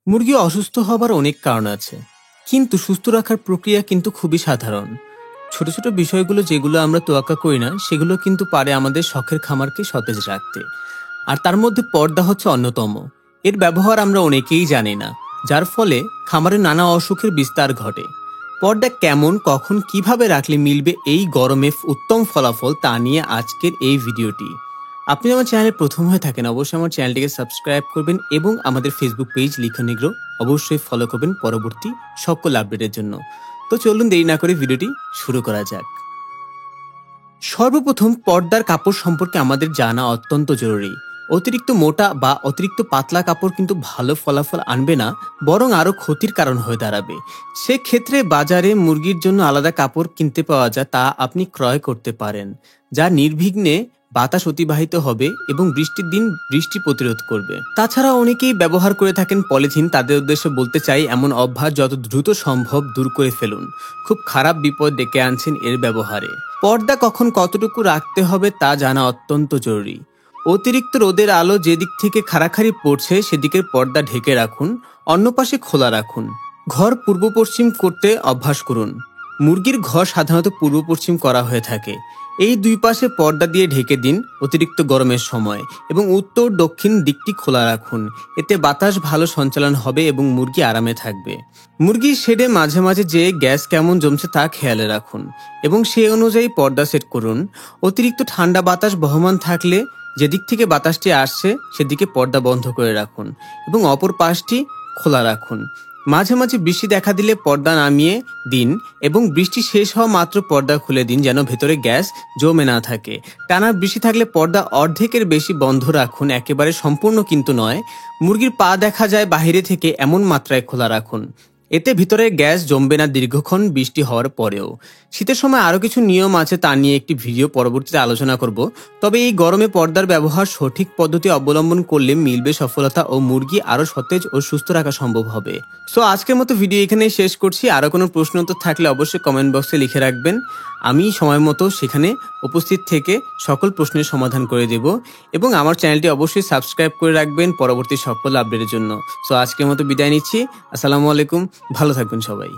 মুরগি অসুস্থ হবার অনেক কারণ আছে, কিন্তু সুস্থ রাখার প্রক্রিয়া কিন্তু খুবই সাধারণ। ছোট ছোট বিষয়গুলো যেগুলো আমরা তোয়াক্কা করি না, সেগুলো কিন্তু পারে আমাদের শখের খামারকে সতেজ রাখতে। আর তার মধ্যে পর্দা হচ্ছে অন্যতম। এর ব্যবহার আমরা অনেকেই জানি না, যার ফলে খামারে নানা অসুখের বিস্তার ঘটে। পর্দা কেমন, কখন, কিভাবে রাখলে মিলবে এই গরমে উত্তম ফলাফল, তা নিয়ে আজকের এই ভিডিওটি। আপনি আমার চ্যানেলে প্রথম হয়ে থাকেন, অবশ্যই আমার চ্যানেলটিকে সাবস্ক্রাইব করবেন এবং আমাদের ফেসবুক পেজ লিখন নিগ্রো অবশ্যই ফলো করবেন পরবর্তী সকল আপডেটের জন্য। তো চলুন দেরি না করে ভিডিওটি শুরু করা যাক। সর্বপ্রথম পর্দার কাপড় সম্পর্কে আমাদের জানা অত্যন্ত জরুরি। অতিরিক্ত মোটা বা অতিরিক্ত পাতলা কাপড় কিন্তু ভালো ফলাফল আনবে না, বরং আরও ক্ষতির কারণ হয়ে দাঁড়াবে। সেক্ষেত্রে বাজারে মুরগির জন্য আলাদা কাপড় কিনতে পাওয়া যায়, তা আপনি ক্রয় করতে পারেন, যা নির্বিঘ্নে বাতাস অতিবাহিত হবে এবং বৃষ্টির দিন বৃষ্টি প্রতিরোধ করবে। তাছাড়া অনেকেই ব্যবহার করে থাকেন পলিথিন। তাদের উদ্দেশ্যে বলতে চাই, এমন অভ্যাস যত দ্রুত সম্ভব দূর করে ফেলুন। খুব খারাপ বিপদ ডেকে আনছেন এর ব্যবহারে। পর্দা কখন কতটুকু রাখতে হবে তা জানা অত্যন্ত জরুরি। অতিরিক্ত রোদের আলো যেদিক থেকে খাড়াখাড়ি পড়ছে সেদিকের পর্দা ঢেকে রাখুন, অন্য পাশে খোলা রাখুন। ঘর পূর্ব পশ্চিম করতে অভ্যাস করুন। মুরগির ঘর সাধারণত পূর্ব পশ্চিম করা হয়ে থাকে। এই দুই পাশে পর্দা দিয়ে ঢেকে দিন অতিরিক্ত গরমের সময়, এবং উত্তর দক্ষিণ দিকটি খোলা রাখুন। এতে বাতাস ভালো সঞ্চালন হবে এবং মুরগি আরামে থাকবে। মুরগির শেডে মাঝে মাঝে যে গ্যাস কেমন জমছে তা খেয়ালে রাখুন এবং সেই অনুযায়ী পর্দা সেট করুন। অতিরিক্ত ঠান্ডা বাতাস বহমান থাকলে যেদিক থেকে বাতাসটি আসছে সেদিকে পর্দা বন্ধ করে রাখুন এবং অপর পাশটি খোলা রাখুন। মাঝে মাঝে বৃষ্টি দেখা দিলে পর্দা নামিয়ে দিন এবং বৃষ্টি শেষ হওয়া মাত্র পর্দা খুলে দিন, যেন ভেতরে গ্যাস জমে না থাকে। টানা বৃষ্টি থাকলে পর্দা অর্ধেকের বেশি বন্ধ রাখুন, একেবারে সম্পূর্ণ কিন্তু নয়। মুরগির পা দেখা যায় বাইরে থেকে, এমন মাত্রায় খোলা রাখুন। এতে ভিতরে গ্যাস জমবে না দীর্ঘক্ষণ বৃষ্টি হওয়ার পরেও। শীতের সময় আরও কিছু নিয়ম আছে, তা নিয়ে একটি ভিডিও পরবর্তীতে আলোচনা করব। তবে এই গরমে পর্দার ব্যবহার সঠিক পদ্ধতি অবলম্বন করলে মিলবে সফলতা ও মুরগি আরও সতেজ ও সুস্থ রাখা সম্ভব হবে। সো আজকের মতো ভিডিও এখানেই শেষ করছি। আরও কোনো প্রশ্ন উত্তর থাকলে অবশ্যই কমেন্ট বক্সে লিখে রাখবেন। আমি সময় মতো সেখানে উপস্থিত থেকে সকল প্রশ্নের সমাধান করে দেব। এবং আমার চ্যানেলটি অবশ্যই সাবস্ক্রাইব করে রাখবেন পরবর্তী সকল আপডেটের জন্য। সো আজকের মতো বিদায় নিচ্ছি। আসসালামু আলাইকুম, ভালো থাকবেন সবাই।